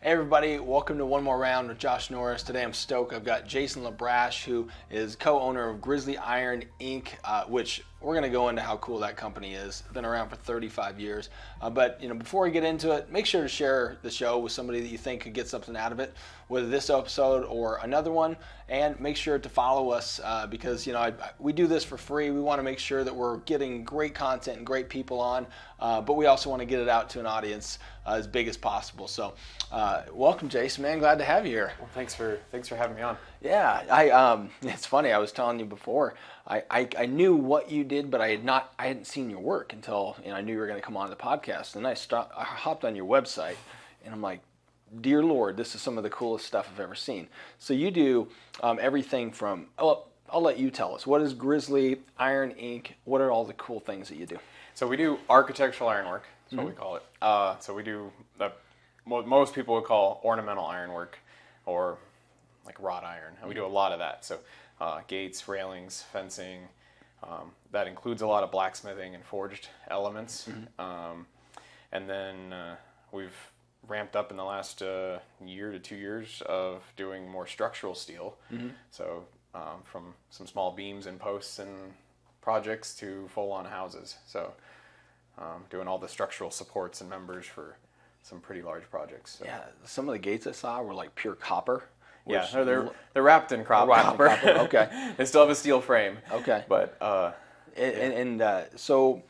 Hey everybody, welcome to One More Round with Josh Norris. Today I'm stoked. I've got Jason LaBrash, who is co-owner of Grizzly Iron Inc., which we're going to go into how cool that company is. Been around for 35 years. But before we get into it, make sure to share the show with somebody that you think could get something out of it, whether this episode or another one. And make sure to follow us because we do this for free. We want to make sure that we're getting great content and great people on, but we also want to get it out to an audience as big as possible. So welcome, Jason, man. Glad to have you here. Well, thanks for having me on. Yeah, it's funny. I was telling you before, I knew what you did, but I hadn't seen your work until I knew you were going to come on the podcast. And I hopped on your website, and I'm like, dear Lord, this is some of the coolest stuff I've ever seen. So you do everything from, I'll let you tell us. What is Grizzly Iron Inc.? What are all the cool things that you do? So we do architectural ironwork. That's what we call it. So we do what most people would call ornamental ironwork, or like wrought iron. And we do a lot of that. So gates, railings, fencing. That includes a lot of blacksmithing and forged elements. And then we've ramped up in the last year to 2 years of doing more structural steel. So from some small beams and posts and projects to full-on houses. So doing all the structural supports and members for some pretty large projects. So. Yeah, some of the gates I saw were like pure copper. Yeah, no, they're wrapped in copper. Okay. They still have a steel frame. Okay. But so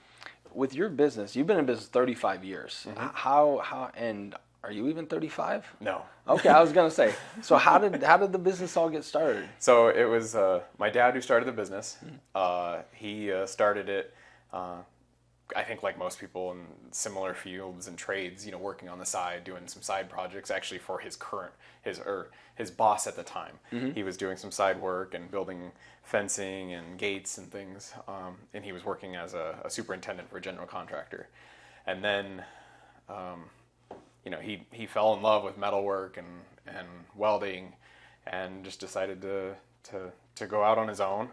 with your business, you've been in business 35 years. How and are you even 35? No. Okay, I was gonna say. So how did the business all get started? So it was my dad who started the business. He started it. I think like most people in similar fields and trades, working on the side, doing some side projects. Actually, for his boss at the time, he was doing some side work and building fencing and gates and things. And he was working as a superintendent for a general contractor. And then, he fell in love with metalwork and welding, and just decided to go out on his own,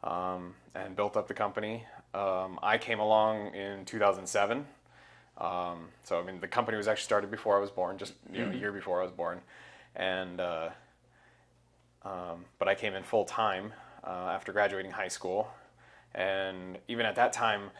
and built up the company. I came along in 2007. The company was actually started before I was born, just a year before I was born, and but I came in full time after graduating high school, and even at that time,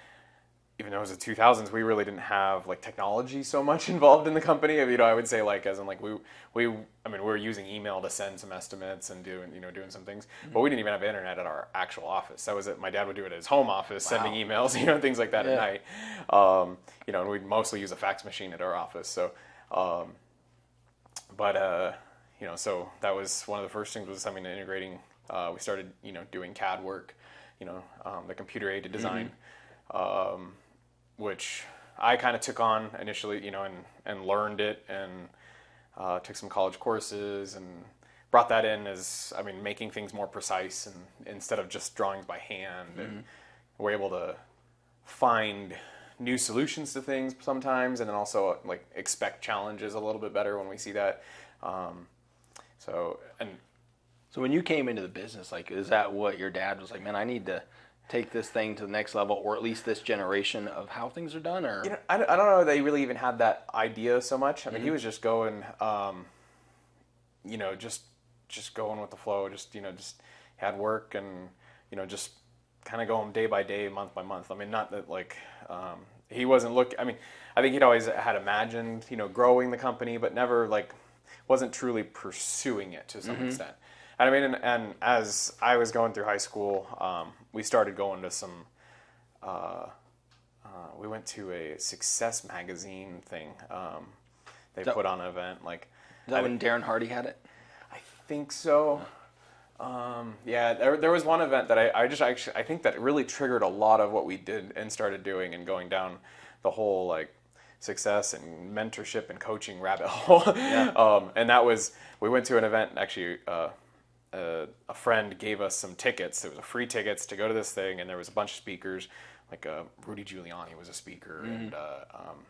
even though it was the 2000s, we really didn't have like technology so much involved in the company. I would say we were using email to send some estimates and doing some things, but we didn't even have internet at our actual office. That was it. My dad would do it at his home office, sending emails, things like that at night. And we'd mostly use a fax machine at our office. So, so that was one of the first things was integrating. We started, doing CAD work, the computer aided design. Which I kind of took on initially, and learned it, and took some college courses and brought that in as, making things more precise, and instead of just drawings by hand, and we're able to find new solutions to things sometimes, and then also like expect challenges a little bit better when we see that. So when you came into the business, like, is that what your dad was like, man, I need to take this thing to the next level, or at least this generation of how things are done? Or I don't know that he really even had that idea so much. He was just going, just going with the flow. Just had work, and just kind of going day by day, month by month. Not that like he wasn't looking. I think he'd always had imagined growing the company, but never wasn't truly pursuing it to some extent. And as I was going through high school, we started going to some, we went to a Success magazine thing. They put on an event. Is that when Darren Hardy had it? I think so. There was one event that I think that really triggered a lot of what we did and started doing and going down the whole success and mentorship and coaching rabbit hole. And that was, we went to an event, actually, a friend gave us some tickets. There was free tickets to go to this thing, and there was a bunch of speakers. Rudy Giuliani was a speaker, and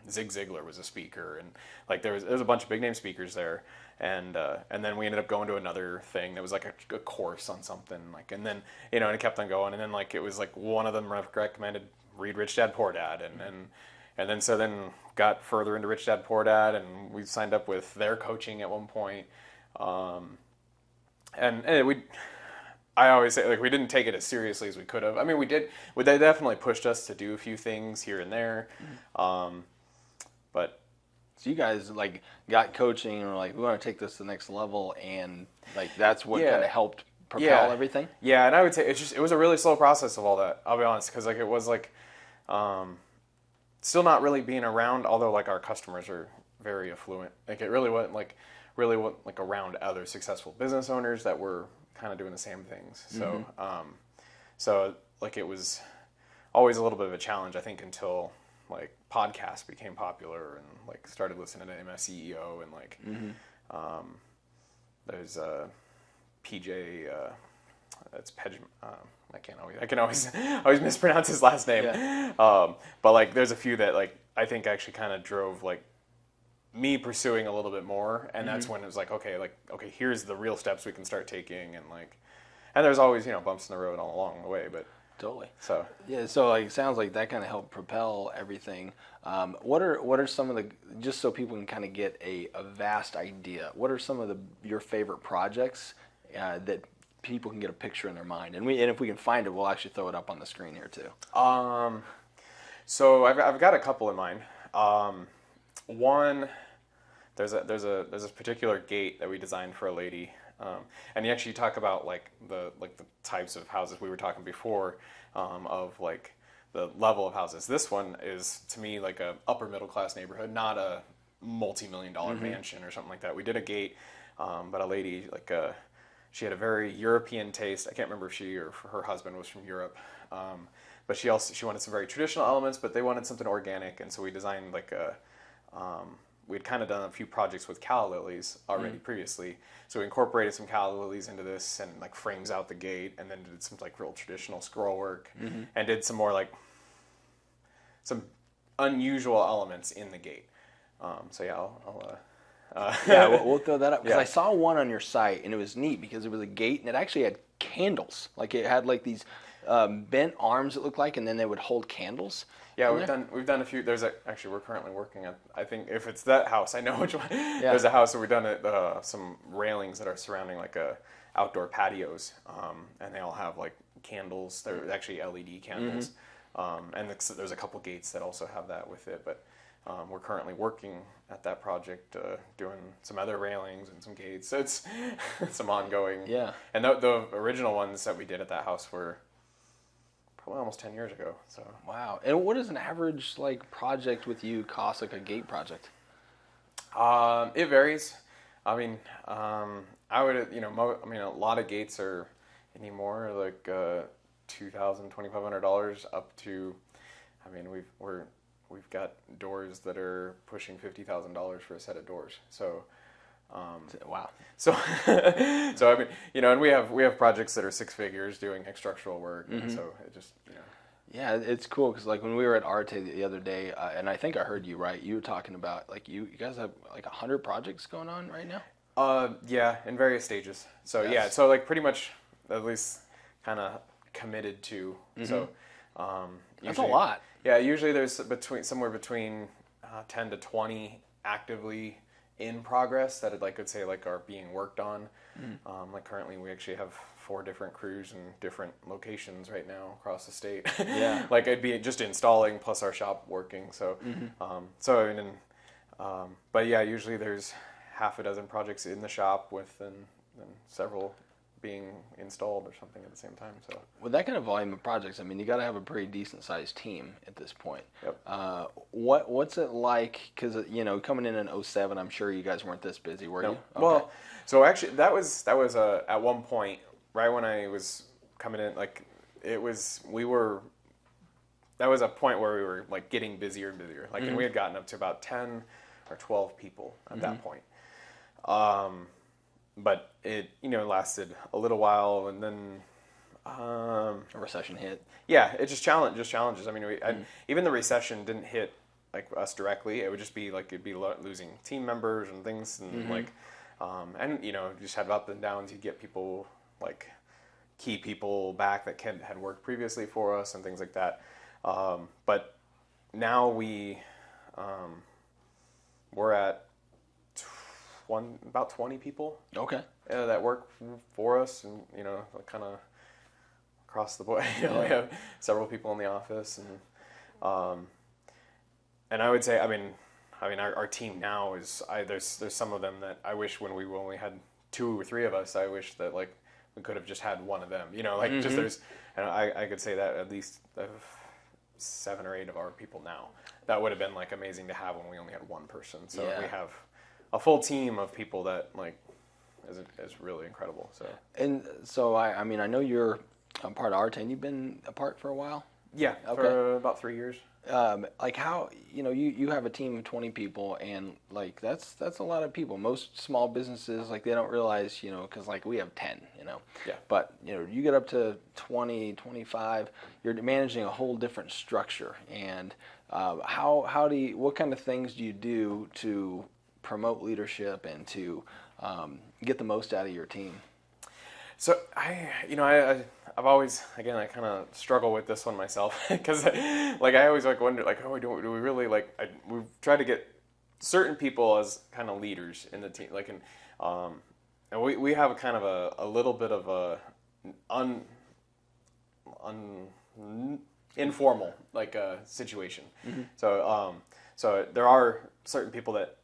Zig Ziglar was a speaker, and there was a bunch of big name speakers there, and then we ended up going to another thing that was a course on something, and then and it kept on going, and then it was one of them recommended read Rich Dad Poor Dad, and then got further into Rich Dad Poor Dad, and we signed up with their coaching at one point. I always say, like, we didn't take it as seriously as we could have. I mean, we did. They definitely pushed us to do a few things here and there. But so you guys like got coaching and were like, we want to take this to the next level, and like that's what kind of helped propel everything. Yeah, and I would say it was a really slow process of all that. I'll be honest, because like it was like still not really being around. Although like our customers are very affluent. Like it really wasn't like around other successful business owners that were kind of doing the same things. So so like it was always a little bit of a challenge, I think, until like podcasts became popular and like started listening to MSCEO and like there's PJ that's Pej I can always mispronounce his last name. But like there's a few that like I think actually kind of drove like me pursuing a little bit more, and that's when it was like okay, here's the real steps we can start taking, and there's always bumps in the road all along the way, but totally. So like it sounds like that kind of helped propel everything. What are some of the, just so people can kind of get a vast idea, what are some of your favorite projects that people can get a picture in their mind, and if we can find it, we'll actually throw it up on the screen here too. So I've got a couple in mind. One, there's a particular gate that we designed for a lady, and you actually talk about like the types of houses we were talking before, of like the level of houses. This one is to me like a upper middle class neighborhood, not a multi-million-dollar mansion or something like that. We did a gate, but a lady she had a very European taste. I can't remember if she or her husband was from Europe. But she wanted some very traditional elements, but they wanted something organic, and so we designed like we'd kind of done a few projects with calla lilies already previously, so we incorporated some calla lilies into this and like frames out the gate, and then did some like real traditional scroll work, and did some more like some unusual elements in the gate. So yeah, we'll throw that up because I saw one on your site and it was neat because it was a gate and it actually had candles, like it had like these bent arms it looked like, and then they would hold candles. Yeah, we've done a few. Actually we're currently working on, I think if it's that house, I know which one. There's a house where we've done some railings that are surrounding like outdoor patios, and they all have like candles. They're actually LED candles, and there's a couple gates that also have that with it. But we're currently working at that project, doing some other railings and some gates. So it's some ongoing. Yeah. And the original ones that we did at that house were probably almost 10 years ago. So wow. And what does an average like project with you cost, like a gate project? It varies. I mean, I would a lot of gates are anymore like $2,000, $2,500 up to. I mean, we've got doors that are pushing $50,000 for a set of doors. So. Wow. So I mean, and we have projects that are six figures doing structural work, and so it just, Yeah, it's cool because like when we were at Arte the other day, and I think I heard you right, you were talking about like you guys have like 100 projects going on right now. Yeah, in various stages. So so like pretty much at least kind of committed to. So that's a lot. Yeah, usually there's somewhere between 10 to 20 actively in progress that I'd could say like are being worked on. Like currently we actually have 4 different crews in different locations right now across the state. Yeah. Like I'd be just installing plus our shop working. So but yeah, usually there's half a dozen projects in the shop with and several being installed or something at the same time. So with that kind of volume of projects, I mean, you got to have a pretty decent sized team at this point. Yep. What's it like? Because coming in 2007, I'm sure you guys weren't this busy, were you? Okay. Well, so actually that was at one point right when I was coming in, like that was a point where we were like getting busier and busier. Like and we had gotten up to about 10 or 12 people at that point. But it lasted a little while, and then a recession hit. Yeah, it just challenges. I mean, even the recession didn't hit like us directly. It would just be like it'd be losing team members and things, and and you just had up and downs. You get people like key people back that had worked previously for us and things like that. But now we're at about 20 people. Okay. That work for us, and kind of across the board. We have several people in the office, and I would say, I mean, our team now is there's some of them that I wish when we only had 2 or 3 of us, I wish that like we could have just had one of them. Just there's, and I could say that at least 7 or 8 of our people now. That would have been like amazing to have when we only had one person. So we have a full team of people that like is really incredible. So and so I mean I know you're a part of our team. You've been apart for a while. Yeah, for about 3 years. Like how you have a team of 20 people, and like that's a lot of people. Most small businesses, like, they don't realize, because like we have 10, Yeah. But you get up to 20, 25, you're managing a whole different structure. And what kind of things do you do to promote leadership and to get the most out of your team? So I've always, again, I kind of struggle with this one myself because like I always like wonder like, oh, do we really like we've tried to get certain people as kind of leaders in the team, like, and we have a kind of a little bit of a informal like situation. Mm-hmm. So there are certain people that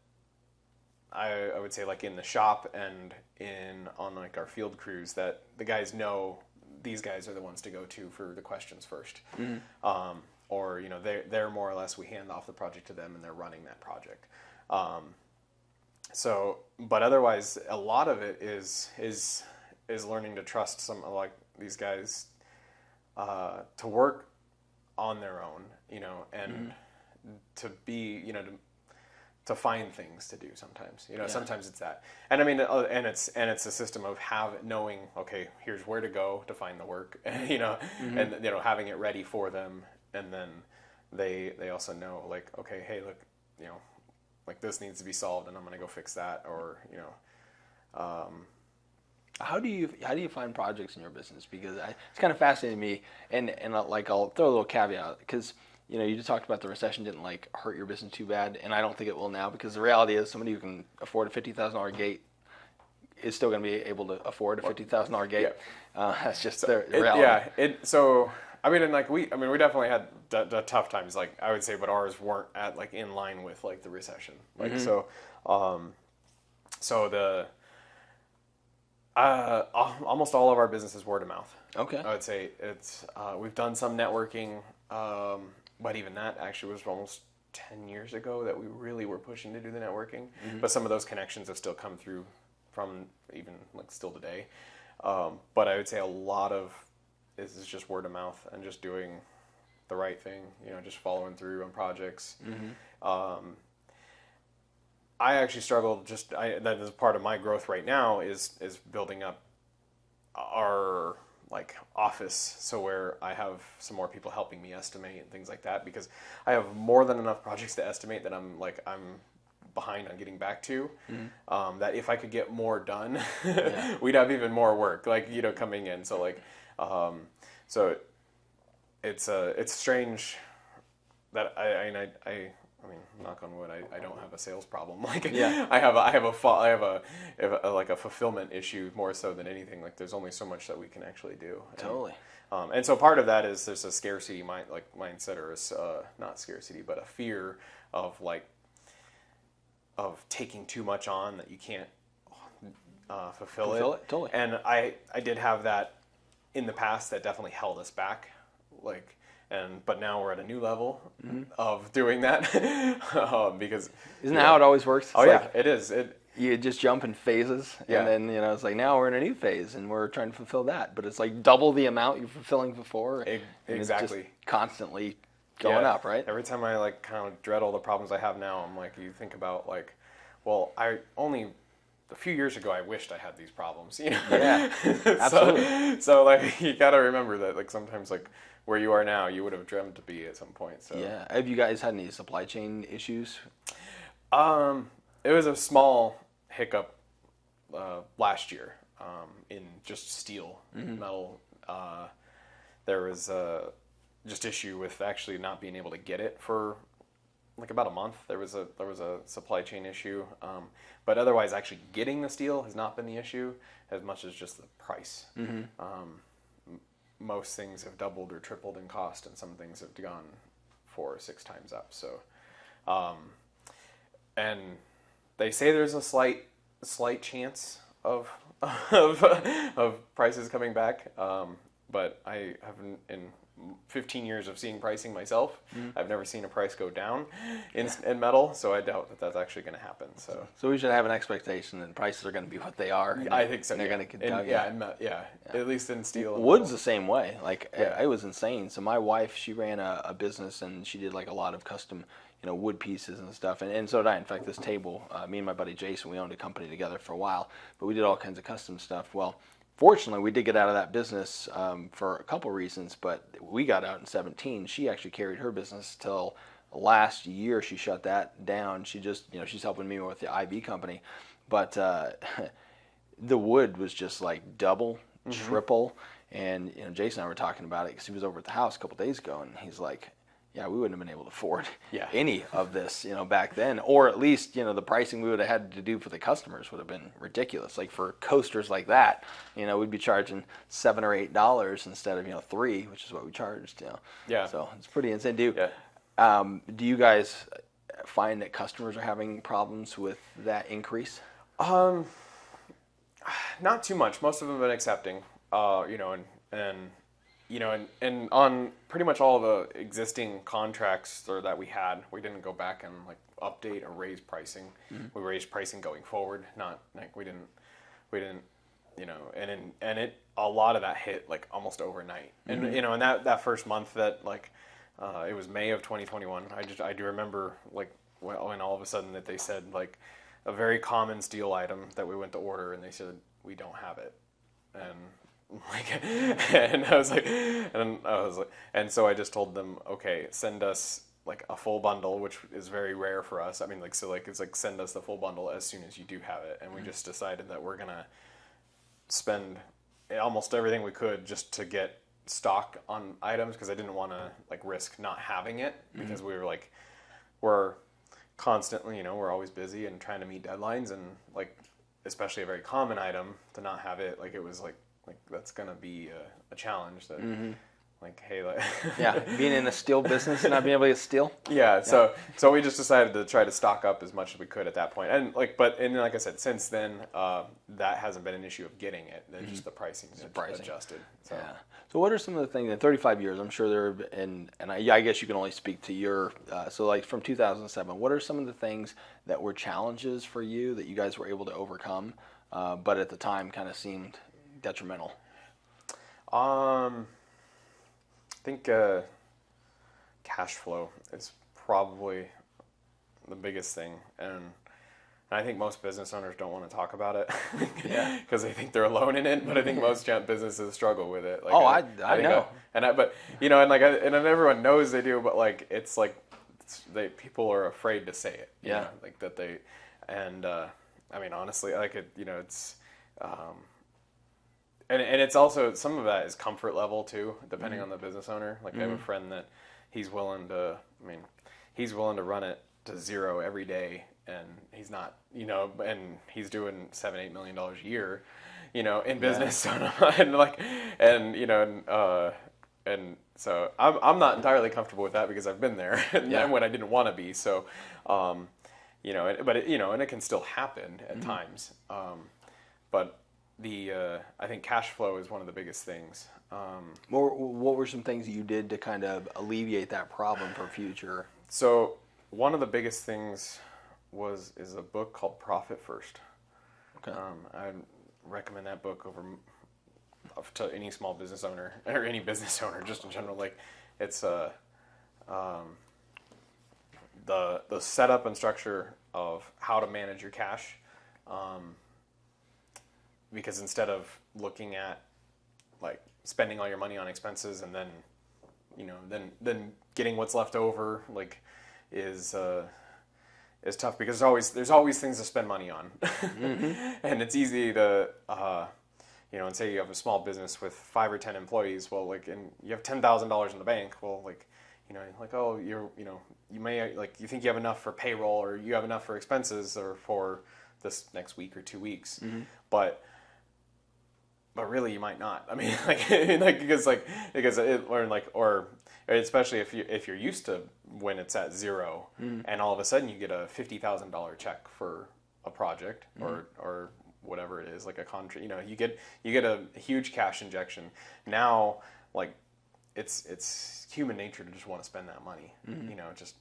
I would say, like, in the shop and on like our field crews, that the guys know these guys are the ones to go to for the questions first. Mm-hmm. Or they're more or less, we hand off the project to them and they're running that project. But otherwise, a lot of it is learning to trust some, like, these guys to work on their own, and mm-hmm. to be, to find things to do sometimes. Sometimes it's that. And I mean, and it's a system of knowing, okay, here's where to go to find the work, mm-hmm. and having it ready for them, and then they also know, like, okay, hey, look, like, this needs to be solved and I'm going to go fix that, or How do you find projects in your business? Because it's kind of fascinating to me, and like, I'll throw a little caveat, because you just talked about the recession didn't like hurt your business too bad, and I don't think it will now, because the reality is somebody who can afford a $50,000 gate is still going to be able to afford a $50,000 gate. Yeah. That's just the reality. So I mean, and like we definitely had the tough times, like, I would say, but ours weren't at like in line with like the recession. Like, mm-hmm. So the almost all of our business is word of mouth. Okay. I would say it's we've done some networking. But even that actually was almost 10 years ago that we really were pushing to do the networking. Mm-hmm. But some of those connections have still come through from even like still today. But I would say a lot of this is just word of mouth and just doing the right thing, just following through on projects. Mm-hmm. I actually struggled that is part of my growth right now is building up our like office, so where I have some more people helping me estimate and things like that, because I have more than enough projects to estimate that I'm behind on getting back to. Mm-hmm. That if I could get more done, yeah. We'd have even more work, like, coming in. So like, so it's strange that I mean, knock on wood, I don't have a sales problem. Like, yeah. I have a fulfillment issue more so than anything. Like, there's only so much that we can actually do. Totally. And so part of that is there's a scarcity mindset, or not scarcity, but a fear of taking too much on that you can't fulfill it. Totally. And I did have that in the past that definitely held us back. Like. But now we're at a new level mm-hmm. of doing that because isn't that how it always works? It's yeah, it is. You just jump in phases, yeah. And then it's like now we're in a new phase and we're trying to fulfill that, but it's like double the amount you're fulfilling before. Exactly. It's just constantly going up, right? Every time I like kind of dread all the problems I have now, I'm like, you think about like, well, a few years ago I wished I had these problems, Yeah, absolutely. So like you got to remember that, like, sometimes like where you are now, you would have dreamt to be at some point. So yeah, have you guys had any supply chain issues? It was a small hiccup last year in just steel, mm-hmm. metal. There was just issue with actually not being able to get it for like about a month. There was a supply chain issue, but otherwise, actually getting the steel has not been the issue as much as just the price. Most things have doubled or tripled in cost, and some things have gone 4 or 6 times up. So, and they say there's a slight chance of prices coming back, but I haven't in 15 years of seeing pricing myself. I've never seen a price go down in metal, so I doubt that that's actually going to happen. So we should have an expectation that prices are going to be what they are. I think so. They're going to continue. At least in steel. And Wood's metal. the same way. Like it was insane. So my wife, she ran a business and she did like a lot of custom, wood pieces and stuff. And so did I. In fact, this table, me and my buddy Jason, we owned a company together for a while, but we did all kinds of custom stuff. Well, fortunately, we did get out of that business for a couple reasons, but we got out in 2017. She actually carried her business till last year. She shut that down. She just, she's helping me with the IV company. But the wood was just like double, triple. And, Jason and I were talking about it because he was over at the house a couple days ago, and he's like, yeah, we wouldn't have been able to afford any of this, back then. Or at least, the pricing we would have had to do for the customers would have been ridiculous. Like for coasters like that, we'd be charging $7 or $8 instead of, $3, which is what we charged, Yeah. So it's pretty insane. Do you guys find that customers are having problems with that increase? Not too much. Most of them have been accepting, and on pretty much all the existing contracts that we had, we didn't go back and like update or raise pricing. We raised pricing going forward, not like we didn't, and a lot of that hit like almost overnight. And in that first month that like it was May of 2021. I do remember like when all of a sudden that they said like a very common steel item that we went to order, and they said we don't have it, and so I just told them, okay, send us like a full bundle, which is very rare for us. I mean, it's like send us the full bundle as soon as you do have it, and we just decided that we're gonna spend almost everything we could just to get stock on items, because I didn't want to like risk not having it, because we're constantly, we're always busy and trying to meet deadlines, and like especially a very common item, to not have it, like it was like that's gonna be a challenge. That like, hey, like being in the steel business and not being able to get steel. So we just decided to try to stock up as much as we could at that point, and like I said, since then that hasn't been an issue of getting it. Then just the pricing adjusted. So what are some of the things in 35 years? I'm sure there have been, and I guess you can only speak to your. So like from 2007, what are some of the things that were challenges for you that you guys were able to overcome, but at the time kind of seemed detrimental? I think cash flow is probably the biggest thing, and I think most business owners don't want to talk about it because they think they're alone in it. But I think most businesses struggle with it. Like, I know, and everyone knows they do, but like it's like people are afraid to say it. You know, like that they, and I mean honestly, like it, it's. And it's also, some of that is comfort level too, depending on the business owner. Like I have a friend that he's willing to run it to zero every day, and he's not, and he's doing $7-8 million a year, in business. And so I'm not entirely comfortable with that, because I've been there when I didn't want to be. So, and it can still happen at times. But I think cash flow is one of the biggest things. What were some things that you did to kind of alleviate that problem for future? So one of the biggest things is a book called Profit First. Okay. I recommend that book over to any small business owner, or any business owner just in general. Like it's the setup and structure of how to manage your cash. Because instead of looking at like spending all your money on expenses and then, then getting what's left over, like is tough, because there's always things to spend money on. And it's easy to, and say you have a small business with 5 or 10 employees. Well, like, and you have $10,000 in the bank. Well, like, like, oh, you may, like, you think you have enough for payroll or you have enough for expenses or for this next week or 2 weeks, but really you might not. I mean, because especially if you're used to when it's at zero, and all of a sudden you get a $50,000 check for a project or whatever it is, like a contract. You get a huge cash injection. Now, like, it's human nature to just want to spend that money. Just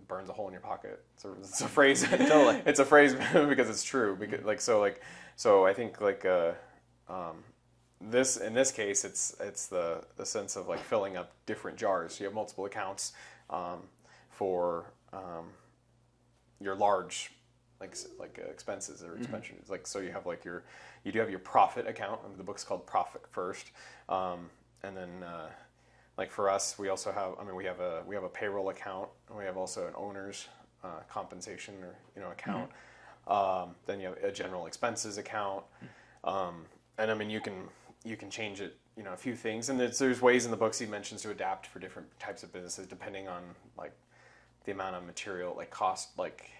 burns a hole in your pocket. It's a phrase. Totally. It's a phrase because it's true. Because so I think this, in this case, it's the sense of like filling up different jars. You have multiple accounts for your large expenses or expenses. Like, so you have you do have your profit account. The book's called Profit First, and then like for us, we also have we have a payroll account, and we have also an owner's compensation or account. Then you have a general expenses account, and you can change it, a few things, and there's ways in the books he mentions to adapt for different types of businesses depending on like the amount of material, like cost, like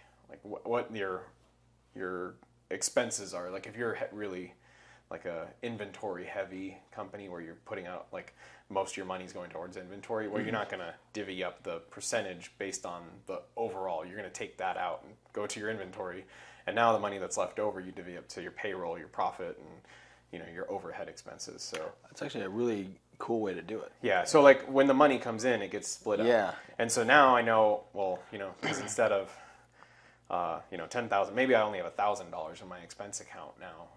what your expenses are. Like if you're really like a inventory heavy company where you're putting out like most of your money's going towards inventory, well, you're not going to divvy up the percentage based on the overall. You're going to take that out and go to your inventory, and now the money that's left over you divvy up to your payroll, your profit, and your overhead expenses. So that's actually a really cool way to do it. Yeah. So like when the money comes in, it gets split up. Yeah. And so now I know, well, because instead of 10,000, maybe I only have $1,000 in my expense account now,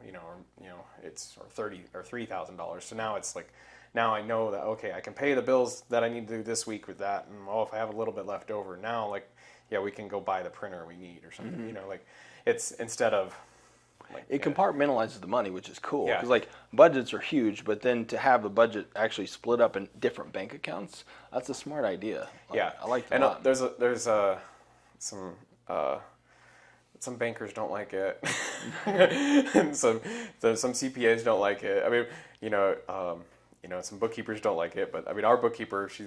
it's $3,000. So now it's like, now I know that, okay, I can pay the bills that I need to do this week with that. And if I have a little bit left over now, like, yeah, we can go buy the printer we need or something, like it's instead of, it compartmentalizes the money, which is cool. Yeah. Because like budgets are huge, but then to have the budget actually split up in different bank accounts, that's a smart idea. Yeah, I like that. And there's some bankers don't like it, and some CPAs don't like it. I mean, some bookkeepers don't like it, but I mean, our bookkeeper, it's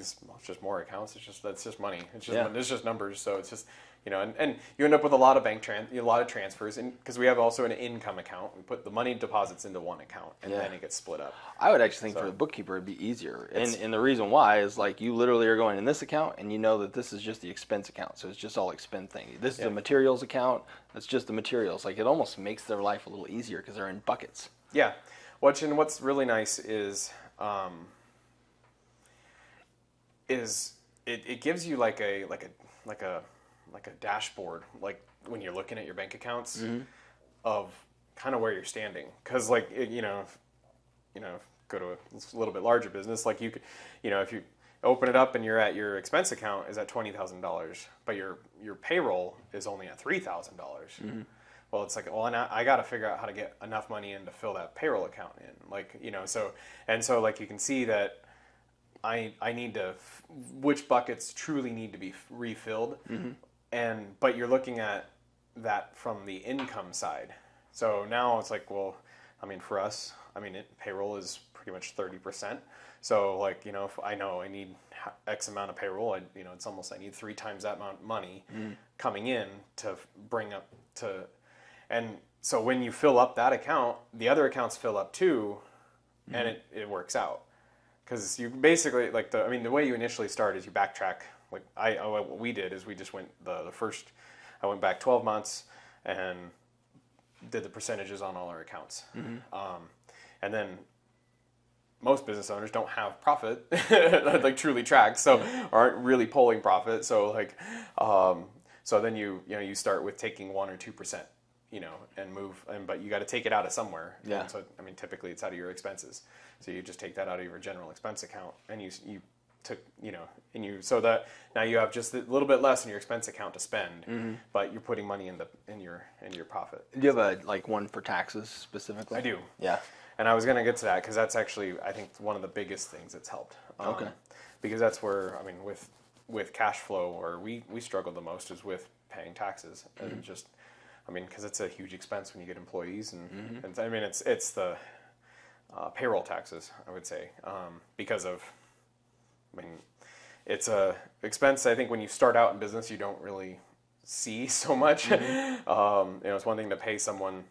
just more accounts. That's just money. It's just numbers. So it's just, and you end up with a lot of a lot of transfers, and because we have also an income account, we put the money deposits into one account, and then it gets split up. I would actually think for the bookkeeper it'd be easier, and the reason why is like you literally are going in this account, and you know that this is just the expense account, so it's just all expense thing. This is the materials account. That's just the materials. Like it almost makes their life a little easier because they're in buckets. Yeah, what's really nice is. It gives you like a dashboard, like when you're looking at your bank accounts of kind of where you're standing. Because like go to a little bit larger business, like you could, if you open it up and you're at your expense account is at $20,000, but your payroll is only at $3,000. Well, it's like, well, and I got to figure out how to get enough money in to fill that payroll account in, like, so like you can see that I need to, which buckets truly need to be refilled, but you're looking at that from the income side. So now it's like, well, I mean, for us, payroll is pretty much 30%. So like, if I know I need X amount of payroll, it's almost, I need 3 times that amount of money coming in to bring up to. And so when you fill up that account, the other accounts fill up too, and it works out. Because you basically, like the way you initially start is you backtrack. Like what we did is we just went I went back 12 months and did the percentages on all our accounts. And then most business owners don't have profit, like truly tracked, so aren't really pulling profit. So like, so then you start with taking 1 or 2%. And move, but you got to take it out of somewhere. Yeah. And so, typically it's out of your expenses. So you just take that out of your general expense account, and you took, so that now you have just a little bit less in your expense account to spend, but you're putting money in your profit. Do you have a one for taxes specifically? I do. Yeah. And I was going to get to that because that's actually, I think, one of the biggest things that's helped. Okay. Because that's where, with cash flow, where we struggle the most is with paying taxes and just. Because it's a huge expense when you get employees, and it's the payroll taxes, I would say, because of, it's a expense. I think when you start out in business, you don't really see so much. It's one thing to pay someone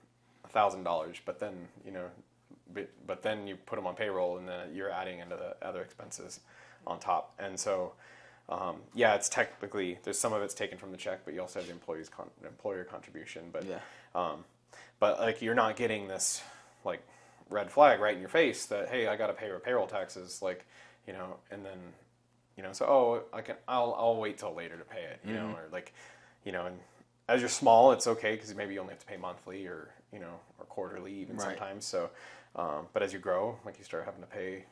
$1,000, but then but then you put them on payroll, and then you're adding into the other expenses on top. And so, it's technically, there's some of it's taken from the check, but you also have the employer contribution. But but like, you're not getting this like red flag right in your face that, hey, I got to pay your payroll taxes, like, and then so I'll wait till later to pay it, or like, and as you're small, it's okay because maybe you only have to pay monthly or or quarterly even sometimes. So, but as you grow, like, you start having to pay,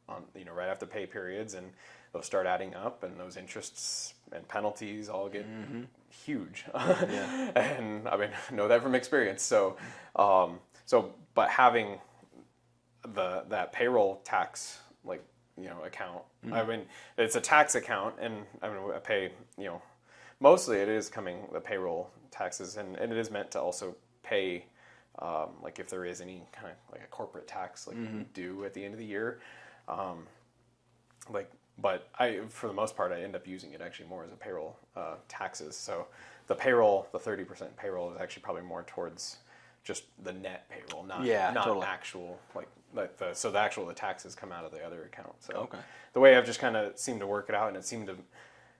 on right after pay periods, and they'll start adding up, and those interests and penalties all get huge. And I mean, I know that from experience. So, but having that payroll tax, like, account, I mean, it's a tax account, and I mean, I pay, mostly it is coming the payroll taxes, and it is meant to also pay, like, if there is any kind of like a corporate tax, like you do at the end of the year, but for the most part, I end up using it actually more as a payroll taxes. So the 30% payroll is actually probably more towards just the net payroll, not totally. Actual the taxes come out of the other account. So the way I've just kind of seemed to work it out, and it seemed to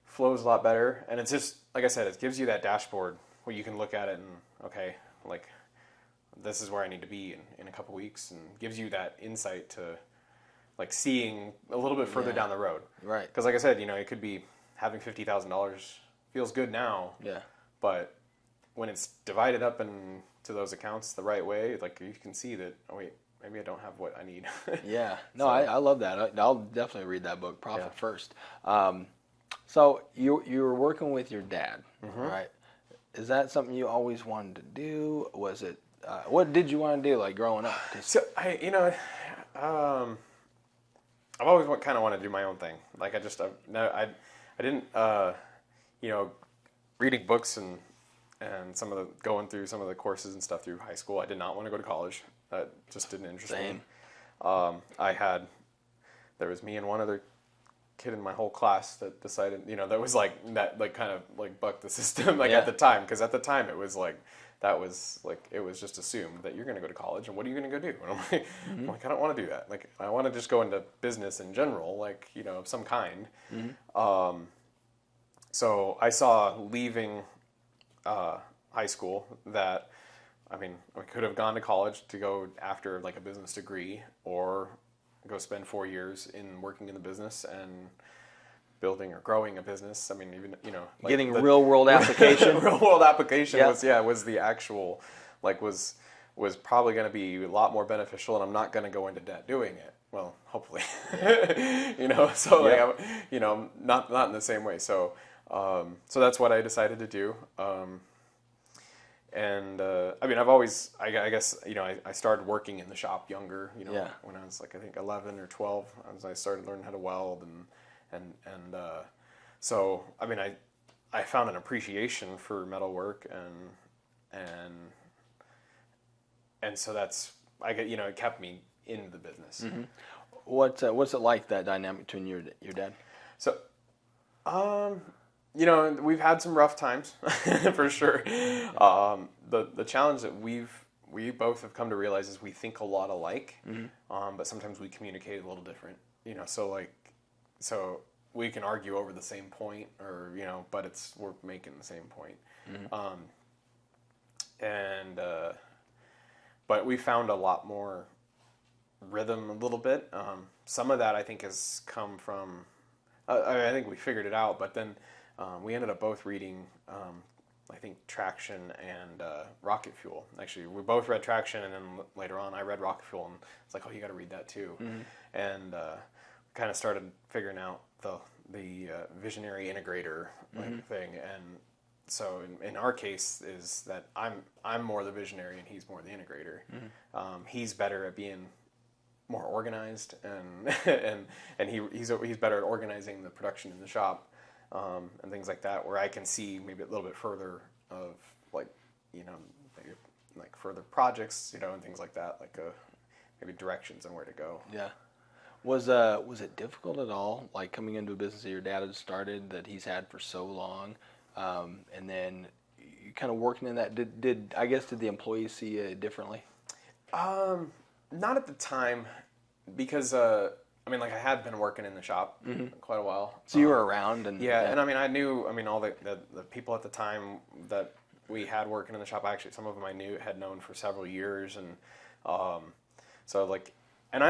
flows a lot better. And it's just, like I said, it gives you that dashboard where you can look at it and, okay, like, this is where I need to be in a couple weeks, and gives you that insight to, like, seeing a little bit further down the road. Right. Because, like I said, it could be having $50,000 feels good now. Yeah. But when it's divided up into those accounts the right way, like, you can see that, oh wait, maybe I don't have what I need. Yeah. No, I love that. I'll definitely read that book, Profit First. So you were working with your dad, right? Is that something you always wanted to do? Was it, what did you want to do, like, growing up? So I've always kind of wanted to do my own thing. Like, I didn't, reading books and going through some of the courses and stuff through high school, I did not want to go to college. That just didn't interest me. There was me and one other kid in my whole class that decided, that was like, that, like, kind of like bucked the system, like, at the time, because at the time it was like, it was just assumed that you're going to go to college, and what are you going to go do? And I'm like, I don't want to do that. Like, I want to just go into business in general, like, of some kind. So I saw leaving high school that, I mean, I could have gone to college to go after, like, a business degree, or go spend 4 years in working in the business and building or growing a business. I mean, even, like, getting real world application. Real world application was the actual, like, was probably going to be a lot more beneficial, and I'm not going to go into debt doing it. Well, hopefully, so like, not in the same way. So, so that's what I decided to do. And I mean, I've always, I guess, I started working in the shop younger, when I was, like, I think 11 or 12, as I started learning how to weld, and so, I mean, I found an appreciation for metalwork, and so that's, it kept me in the business. What's it like, that dynamic between your dad? So, we've had some rough times for sure. The challenge that we both have come to realize is we think a lot alike, but sometimes we communicate a little different. So we can argue over the same point, or but we're making the same point. But we found a lot more rhythm a little bit. Some of that, I think, has come from. I think we figured it out, but then. We ended up both reading, I think, Traction and Rocket Fuel. Actually, we both read Traction, and then later on I read Rocket Fuel, and it's like, oh, you got to read that too. And kind of started figuring out the visionary integrator thing. And so in our case is that I'm more the visionary and he's more the integrator. He's better at being more organized, and he's better at organizing the production in the shop. And things like that, where I can see maybe a little bit further of, like, maybe like further projects, and things like that, like maybe directions on where to go. Yeah. Was it difficult at all, like coming into a business that your dad had started that he's had for so long, and then you kind of working in that? Did the employees see you differently? Not at the time, because I had been working in the shop quite a while. So you were around, and and I knew, all the people at the time that we had working in the shop. Actually, some of them had known for several years, and so like. And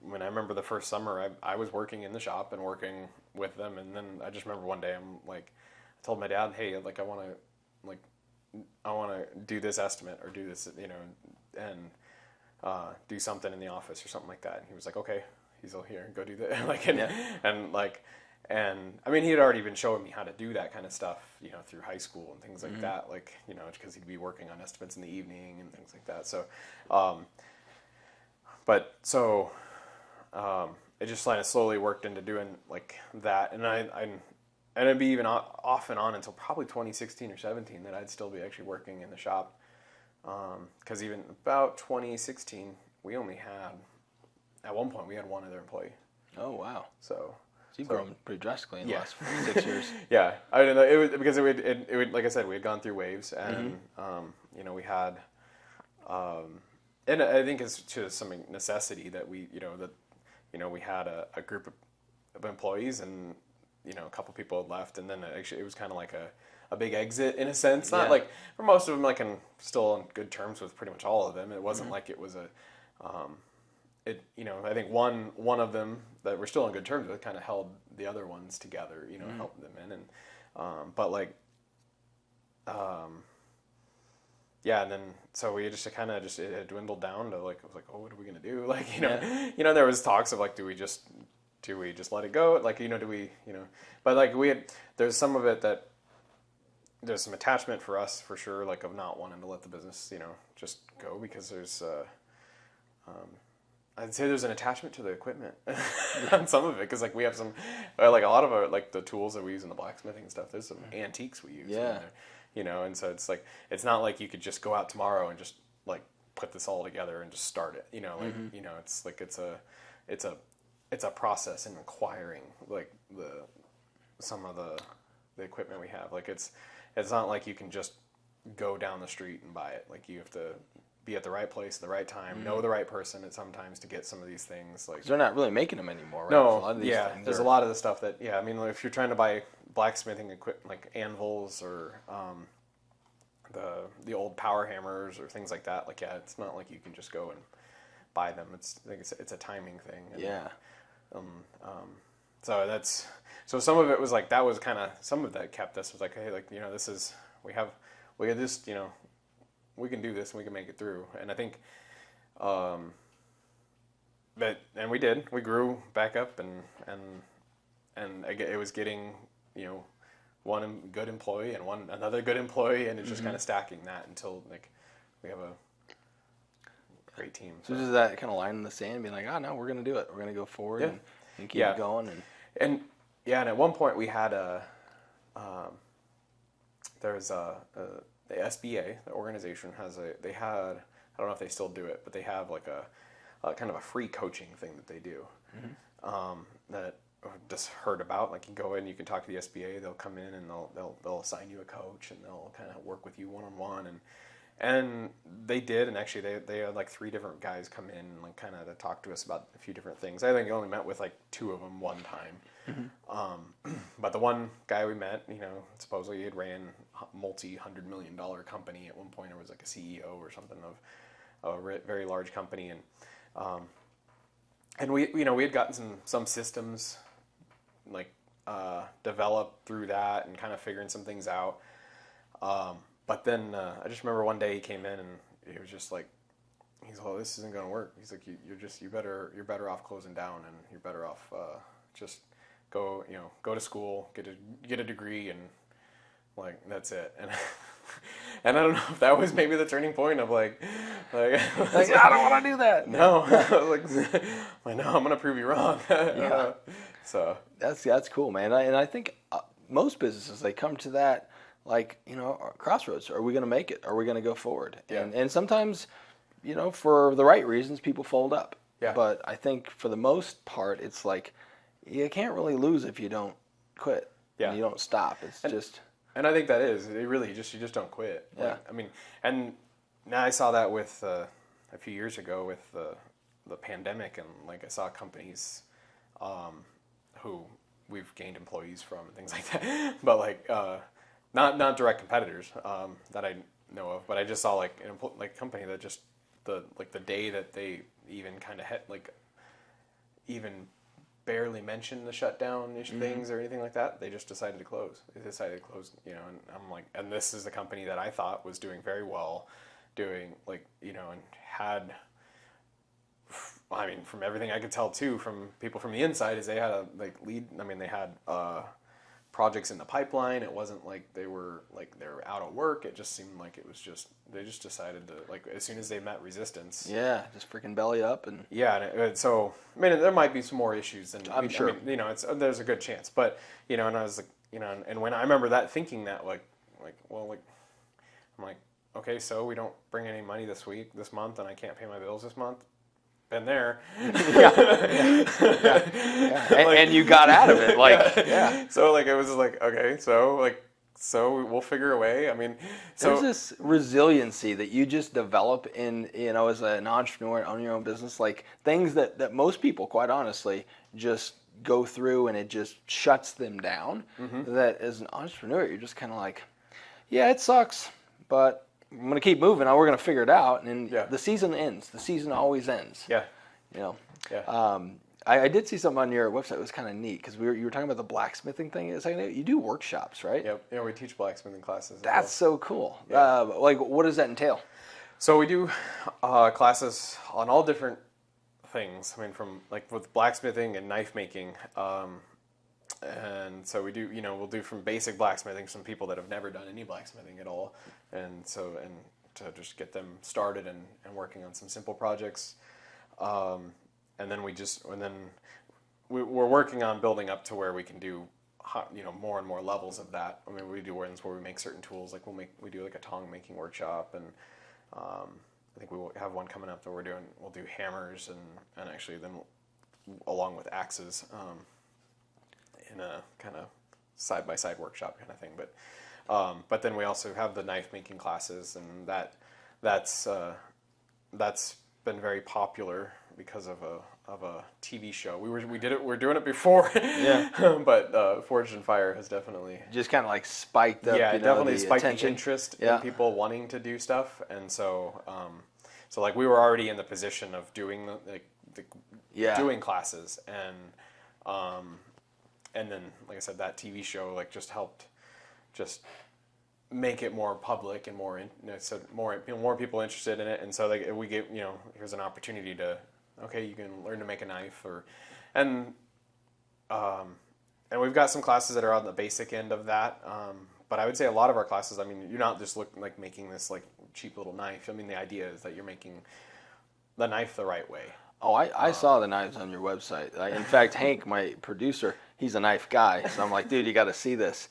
when I remember the first summer, I was working in the shop and working with them, and then I just remember one day I told my dad, hey, like I want to do this estimate or do this, and do something in the office or something like that. And he was like, okay, he's all here, go do that. He had already been showing me how to do that kind of stuff, through high school and things like that, because he'd be working on estimates in the evening and things like that. So. It just kind of slowly worked into doing like that, and it'd be even off and on until probably 2016 or 17 that I'd still be actually working in the shop, because even about 2016 we only had, at one point we had one other employee. Oh wow! So you've grown pretty drastically in the last 6 years. Yeah, I don't know. It was because it would like I said, we had gone through waves, and we had. And I think it's to some necessity that we had a group of employees, and a couple people had left, and then actually it was kind of like a big exit in a sense. Not like for most of them, like I'm still on good terms with pretty much all of them. It wasn't like it was I think one of them that we're still on good terms with kind of held the other ones together, helped them in, and yeah, and then so we just kind of it had dwindled down to like, I was like, oh, what are we gonna do? Like, there was talks of like, do we just let it go? Like, do we, but like there's some of it that there's some attachment for us for sure, like of not wanting to let the business, just go, because there's, I'd say there's an attachment to the equipment on some of it, because like we have some, like a lot of our, like the tools that we use in the blacksmithing stuff, there's some antiques we use. Yeah. And so it's like, it's not like you could just go out tomorrow and just like put this all together and just start it, it's like, it's a process in acquiring like some of the equipment we have. Like it's not like you can just go down the street and buy it. Like you have to be at the right place at the right time, know the right person at sometimes to get some of these things. Like they're not really making them anymore, right? No, a lot of these things there's a lot of the stuff that, if you're trying to buy blacksmithing equipment like anvils or the old power hammers or things like that, like it's not like you can just go and buy them. It's a timing thing. And, so some of it was like, that was kind of, some of that kept us, was like, hey, like, this is, we had this, we can do this and we can make it through. And I think, and we did, we grew back up, and it was getting, one good employee and another good employee, and it's just kind of stacking that until like we have a great team. So just that kind of line in the sand, being like, oh no, we're going to do it. We're going to go forward and keep it going. And at one point we had the SBA, the organization they had, I don't know if they still do it, but they have like a kind of a free coaching thing that they do, that I just heard about. Like you go in, you can talk to the SBA, they'll come in and they'll assign you a coach, and they'll kind of work with you one-on-one, and they did, and actually they had like 3 different guys come in and like kind of to talk to us about a few different things. I think I only met with like 2 of them one time. But the one guy we met, supposedly he had ran multi-$100 million company at one point, or was like a CEO or something of a very large company, and we had gotten some systems like developed through that, and kind of figuring some things out. But then I just remember one day he came in and he was just like, he's like, oh, this isn't going to work. He's like, you're better off closing down, and you're better off just go to school, get a degree, and like that's it. And I don't know if that was maybe the turning point of like I don't want to do that. No, no, I'm gonna prove you wrong. So that's cool, man. And I think most businesses, they come to that like crossroads. Are we gonna make it? Are we gonna go forward? Yeah. And sometimes for the right reasons, people fold up. Yeah. But I think for the most part, it's like you can't really lose if you don't quit. Yeah. And you don't stop. And I think that is it. Really, you just don't quit. Yeah. Like, I mean, and now I saw that with a few years ago with the pandemic, and like I saw companies who we've gained employees from and things like that, but like not direct competitors that I know of, but I just saw like a company that just the day that they even kind of had like even barely mentioned the shutdown things or anything like that, they just decided to close. They decided to close, and I'm like, and this is the company that I thought was doing very well, doing like, and had, I mean, from everything I could tell too, from people from the inside, is they had a they had projects in the pipeline. It wasn't like they were out of work. It just seemed like it was just, they just decided to, like, as soon as they met resistance. Yeah, just freaking belly up. And yeah, and so, I mean, there might be some more issues than, I'm sure. I mean, there's a good chance, but, and I was like, and when I remember that, thinking that, I'm like, okay, so we don't bring any money this month, and I can't pay my bills this month. Been there. Yeah. And you got out of it. So it was like, okay, so we'll figure a way. I mean, there's this resiliency that you just develop in, as an entrepreneur, own your own business, like things that most people, quite honestly, just go through and it just shuts them down. Mm-hmm. That as an entrepreneur, you're just kind of like, yeah, it sucks, but I'm going to keep moving. We're going to figure it out. And the season ends. The season always ends. Yeah. Yeah. I did see something on your website. It was kind of neat because you were talking about the blacksmithing thing. It's like, you do workshops, right? Yep. Yeah, we teach blacksmithing classes. That's so cool. Yeah. What does that entail? So we do classes on all different things. I mean, from with blacksmithing and knife making. And so we do, we'll do from basic blacksmithing, some people that have never done any blacksmithing at all. And to just get them started and working on some simple projects. And then we're working on building up to where we can do, more and more levels of that. I mean, we do ones where we make certain tools, like we do like a tong making workshop, and I think we will have one coming up that we'll do hammers and actually then along with axes in a kind of side-by-side workshop kind of thing. But then we also have the knife making classes, and that's been very popular because of a TV show. We're doing it before, yeah. But Forged in Fire has definitely just kind of like spiked up. Yeah, definitely spiked attention. The interest in people wanting to do stuff, and so we were already in the position of doing doing classes, and then like I said, that TV show just helped make it more public and more people interested in it, and so we get here's an opportunity to you can learn to make a knife and we've got some classes that are on the basic end of that, but I would say a lot of our classes, I mean, you're not just making this cheap little knife. I mean, the idea is that you're making the knife the right way. Oh, I saw the knives on your website. In fact, Hank, my producer, he's a knife guy, so I'm like, dude, you got to see this.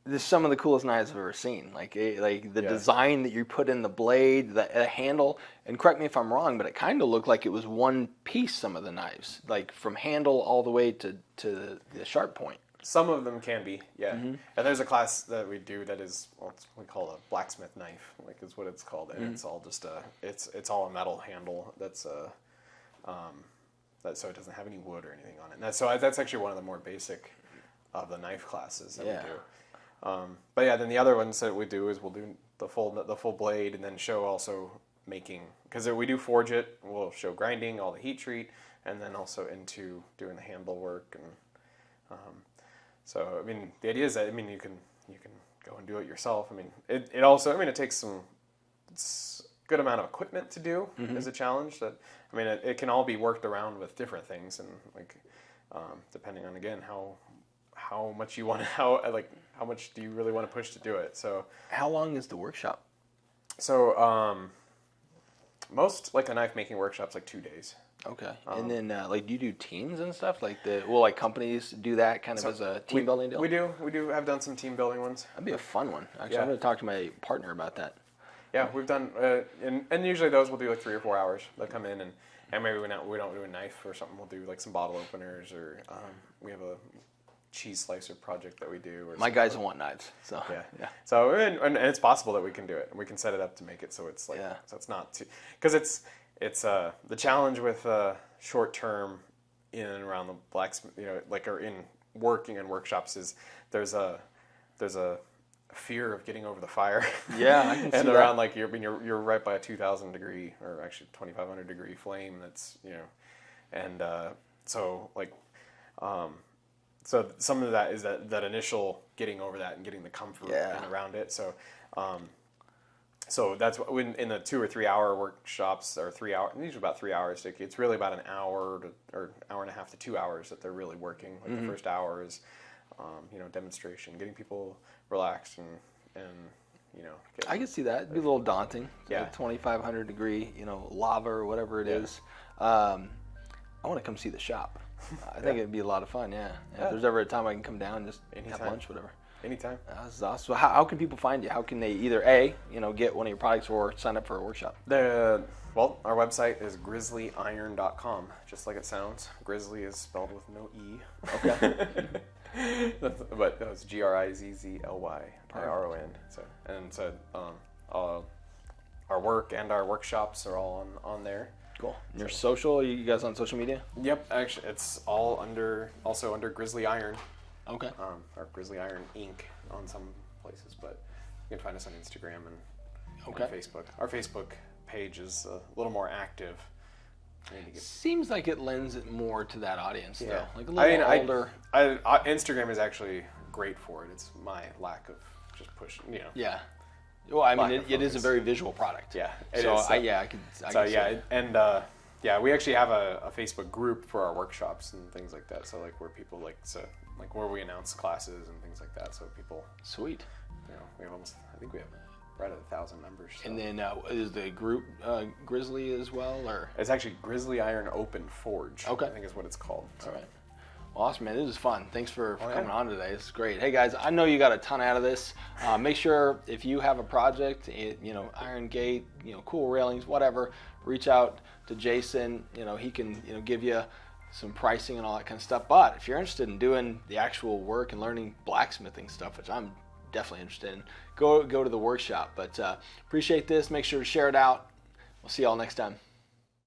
This is some of the coolest knives I've ever seen. Like the design that you put in the blade, the handle, and correct me if I'm wrong, but it kind of looked like it was one piece, some of the knives, like from handle all the way to the sharp point. Some of them can be, yeah. Mm-hmm. And there's a class that we do that is, we call a blacksmith knife, is what it's called. And it's all just it's all a metal handle that's so it doesn't have any wood or anything on it. And that's actually one of the more basic of the knife classes that we do. But yeah, then the other ones that we do is we'll do the full blade, and then show also making, because we do forge it. We'll show grinding, all the heat treat, and then also into doing the handle work. And so I mean, the idea is that you can go and do it yourself. I mean, it also it takes it's a good amount of equipment to do as a challenge. That I mean, it can all be worked around with different things, and depending on again how much you want to how much do you really want to push to do it. So how long is the workshop? So most a knife making workshop's 2 days. Okay. And then do you do teams and stuff? Will companies do that kind of as a team building deal? We do have done some team building ones. That'd be a fun one. Actually, I'm going to talk to my partner about that. Yeah, we've done and usually those will do 3 or 4 hours. They'll come in And maybe we don't do a knife or something. We'll do like some bottle openers, or we have a cheese slicer project that we do. Or My guys don't want knives, so yeah. So and it's possible that we can do it, and we can set it up to make it so it's like so it's not too, because it's the challenge with short term in and around the blacksmith, like, or in working in workshops, is there's a fear of getting over the fire. Yeah, I can see and that. around like you're right by a 2,000 degree, or actually 2,500 degree flame. That's and so like so some of that is that initial getting over that and getting the comfort and around it. So so that's what, in the 2 or 3 hour workshops, or 3 hour, usually about 3 hours, it's really about an hour or hour and a half to 2 hours that they're really working. Like the first hour is demonstration, getting people relaxed and I can see that. It'd be a little daunting. Yeah. 2,500 degree, lava or whatever it is. I want to come see the shop. I think it'd be a lot of fun. Yeah. If there's ever a time I can come down, just have lunch, whatever. Anytime. That's awesome. So how can people find you? How can they either get one of your products or sign up for a workshop? Well, our website is grizzlyiron.com, just like it sounds. Grizzly is spelled with no E. Okay. But it's GRIZZLYIRON. So our work and our workshops are all on there. Cool. And your social? You guys on social media? Yep. Actually, it's all also under Grizzly Iron. Okay. Or Grizzly Iron Inc. on some places, but you can find us on Instagram and Facebook. Our Facebook page is a little more active. Seems like it lends it more to that audience, though. Like a little older. Instagram is actually great for it. It's my lack of just pushing, Yeah. Well, I mean, it is a very visual product. Yeah. We actually have a Facebook group for our workshops and things like that. So like where people like where we announce classes and things like that. So people. Sweet. We have I think we have right at 1,000 members. So. And then is the group Grizzly as well, or? It's actually Grizzly Iron Open Forge. Okay. I think is what it's called. So. All right. Well, awesome, man. This is fun. Thanks for coming on today. This is great. Hey, guys, I know you got a ton out of this. Make sure if you have a project, iron gate, cool railings, whatever, reach out to Jason. He can, give you some pricing and all that kind of stuff. But if you're interested in doing the actual work and learning blacksmithing stuff, which I'm definitely interested in, go to the workshop. But appreciate this. Make sure to share it out. We'll see y'all next time.